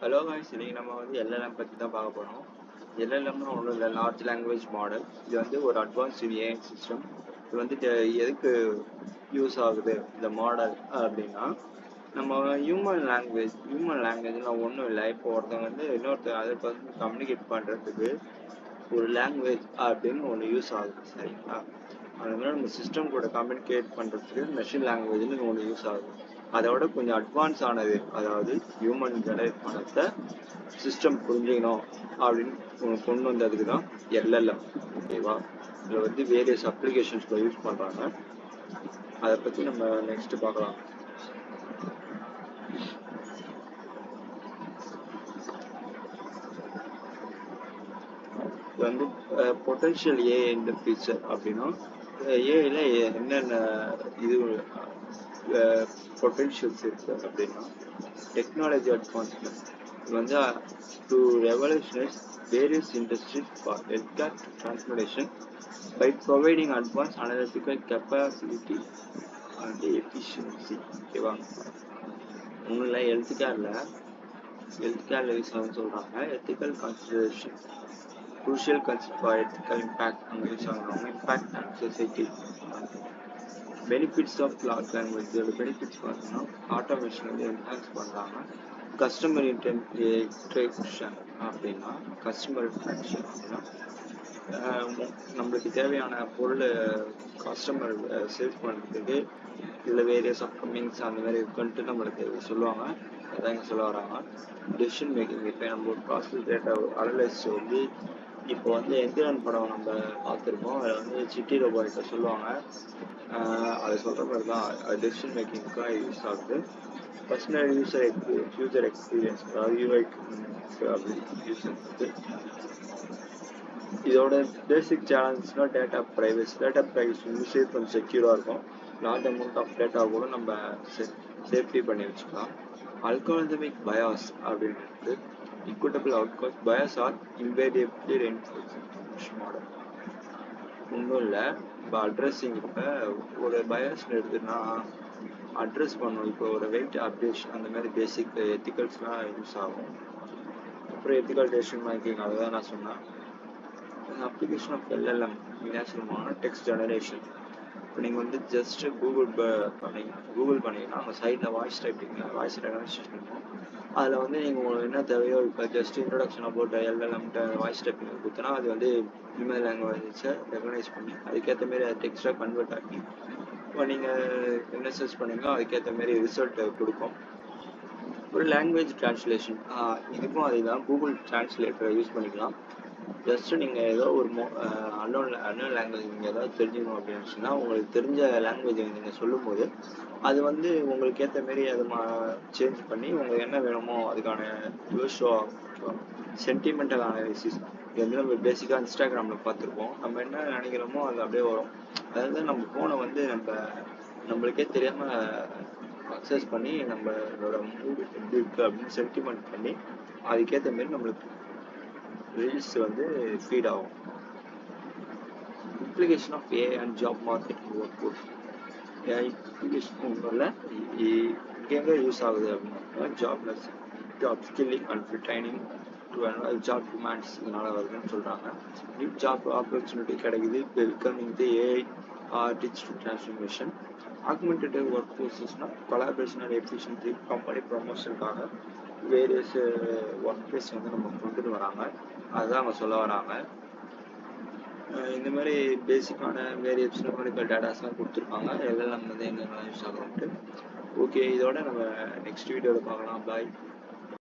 Hello guys, இன்னைக்கு நம்ம வந்து எல்எல்எம் பற்றி தான் பார்க்க போகிறோம். எல்எல்எம்னா ஒன்றும் இல்லை, லார்ஜ் லாங்குவேஜ் மாடல். இது வந்து ஒரு அட்வான்ஸ்டு ஏஐ சிஸ்டம். இது வந்து எதுக்கு யூஸ் ஆகுது இந்த மாடல் அப்படின்னா, நம்ம ஹியூமன் லாங்குவேஜ்லாம் ஒன்றும் இல்லை. இப்போ ஒருத்தவங்க வந்து இன்னொருத்தர் அதை வந்து கம்யூனிகேட் பண்ணுறதுக்கு ஒரு லாங்குவேஜ் அப்படின்னு ஒன்று யூஸ் ஆகுது, சரிங்களா? அதனால நம்ம சிஸ்டம் கூட கம்யூனிகேட் பண்ணுறதுக்கு மெஷின் லாங்குவேஜ்னு ஒன்று யூஸ் ஆகுது. அதோட கொஞ்சம் அட்வான்ஸ் ஆனது, அதாவது ஹியூமன் ஜெனரேட் பண்ணத்தை சிஸ்டம் புரிஞ்சுக்கணும் அப்படின்னு கொண்டு வந்ததுக்கு தான் எல்எல்எம், ஓகேவா? இதில் வந்து வேரியஸ் அப்ளிகேஷன்ஸில் யூஸ் பண்ணுறாங்க. அதை பற்றி நம்ம நெக்ஸ்ட் பார்க்கலாம். இது வந்து பொட்டன்ஷியல் ஏஐ இந்த ஃபீச்சர் அப்படின்னா, ஏஐல என்னென்ன இது பொட்டன்ஷியல்ஸ் இருக்கு அப்படின்னா, டெக்னாலஜி அட்வான்ஸ்மெண்ட். இது வந்து to revolutionise various industries for healthcare transportation by providing advance analytical capacity and efficiency, ஓகேவா? ஒன்றும் இல்லை, ஹெல்த் கேரில் யூஸ் ஆகுன்னு சொல்கிறாங்க. Ethical consideration, crucial concept for ethical impact on use ஆகுறாங்க. Impact and society. Benefits of large language, இதோட benefits பார்த்தீங்கன்னா, automation வந்து என்ஹான்ஸ் பண்ணுறாங்க. கஸ்டமர் இன்டென்ஷன் அப்படின்னா, கஸ்டமர் இன்டென்ஷன் அப்படின்னா நம்மளுக்கு தேவையான பொருள் கஸ்டமர் சேல்ஸ் பண்ணுறதுக்கு இல்லை வேரியஸ் அப்கமிங்ஸ் அந்த மாதிரி இருக்குன்ட்டு நம்மளுக்கு சொல்லுவாங்க. அதான் இங்கே சொல்ல வராங்க. டெசிஷன் மேக்கிங், இப்போ நம்ம ஒரு ப்ராசஸ் டேட்டா அனலைஸ் வந்து, இப்போ வந்து எந்திரன் படம் நம்ம பார்த்துருப்போம். அதில் வந்து சிட்டி ரோபோட்டை சொல்லுவாங்க. அதை சொல்கிற மாதிரி தான் டெசிஷன் மேக்கிங்காக யூஸ் ஆகுது. பர்சனல் யூசர் எக்ஸ்பீரியன்ஸ், அதாவது யூஐ அப்படி யூஸ் ஆகுது. இதோட பேசிக் சேலஞ்ச்னால் டேட்டா ப்ரைவசி வந்து சேஃப் அண்ட் செக்யூராக இருக்கும். லார்ஜ் அமௌண்ட் ஆஃப் டேட்டா கூட நம்ம சேஃப்டி பண்ணி வச்சுக்கலாம். அல்காரிதமிக் பயாஸ் அப்படின்றது equitable outcomes bias are invariably reinforced model. ஒன்றும் இல்லை, இப்போ அட்ரஸிங், இப்போ ஒரு பயாஸ்னு எடுத்துன்னா அட்ரஸ் பண்ணும். இப்போ ஒரு வெயிட் அப்டேஷன் அந்த மாதிரி பேசிக் எத்திக்கல்ஸ்லாம் யூஸ் ஆகும். அப்புறம் எத்திக்கல் டெசிஷன் மேக்கிங், அதுதான் நான் சொன்னேன். அப்ளிகேஷன் ஆஃப் எல்எல்எம் என்ன சொல்லுவாங்கன்னா, டெக்ஸ்ட் ஜெனரேஷன். இப்போ நீங்கள் வந்து ஜஸ்ட்டு கூகுள் பண்ணிங்கன்னா அவங்க சைடில் வாய்ஸ் ரெகனைசேஷன் இருக்கும். அதில் வந்து நீங்கள் உங்களுக்கு என்ன தேவையோ, இப்போ ஜஸ்ட் இன்ட்ரொடக்ஷன் அபவுட் எல்எல்எம்கிட்ட வாய்ஸ் டைப்பிங் கொடுத்தனா அது வந்து இமெயில் லாங்குவேஜை ரெகனைஸ் பண்ணி அதுக்கேற்ற மாரி அது டெக்ஸ்ட்டாக கன்வெர்ட் ஆகி இப்போ நீங்கள் என்ன சர்ச் பண்ணீங்களோ அதுக்கேற்ற மாரி ரிசல்ட் கொடுக்கும். ஒரு லாங்குவேஜ் டிரான்ஸ்லேஷன், இதுக்கும் அதே தான், கூகுள் டிரான்ஸ்லேட்டரை யூஸ் பண்ணிக்கலாம். ஜஸ்ட்டு நீங்கள் ஏதோ ஒரு அன்னோன் லாங்குவேஜ் நீங்கள் ஏதாவது தெரிஞ்சுக்கணும் அப்படின்னு சொன்னால், உங்களுக்கு தெரிஞ்ச லாங்குவேஜை நீங்கள் சொல்லும்போது அது வந்து உங்களுக்கு ஏற்ற மாரி அது சேஞ்ச் பண்ணி உங்களுக்கு என்ன வேணுமோ அதுக்கான யூஷோ சென்டிமெண்டல் அனாலிசிஸ். இது வந்து நம்ம பேசிக்காக இன்ஸ்டாகிராமில் பார்த்துருப்போம். நம்ம என்ன நினைக்கிறோமோ அது அப்படியே வரும். அதாவது நம்ம ஃபோனை வந்து நம்மளுக்கே தெரியாமல் அக்சஸ் பண்ணி நம்மளோட மூடு எப்படி இருக்குது அப்படின்னு சென்டிமெண்ட் பண்ணி அதுக்கேற்ற மாரி நம்மளுக்கு ரீல்ஸ் வந்து ஃபீட் ஆகும். Implication of AI and job marketing work force. AI implication ஒன்றும் இல்லை, எங்கே யூஸ் ஆகுது அப்படின்னா, job skilling and training to job demands இதனால் வருதுன்னு சொல்கிறாங்க. நியூ ஜாப் ஆப்பர்ச்சுனிட்டி கிடைக்குது. Welcoming the AI digital transformation. Augmentative work ஃபோர்ஸஸ்னால் கொலாபரேஷன் அண்ட் எஃபிஷியன்சி, கம்பெனி ப்ரொமோஷனுக்காக வேரியஸ் ஒர்க் பிளேஸ் வந்து நம்ம கொண்டுட்டு வராங்க. அதுதான் அவங்க சொல்ல வராங்க. இந்த மாதிரி பேசிக்கான வேரியஸ் நியூமரிக்கல் டேட்டாஸ்லாம் கொடுத்துருக்காங்க. எல்லாம் வந்து எங்கெங்கெல்லாம் யூஸ் ஆகும்ட்டு. ஓகே, இதோட நம்ம நெக்ஸ்ட் வீடியோவில் பார்க்கலாம். பாய்.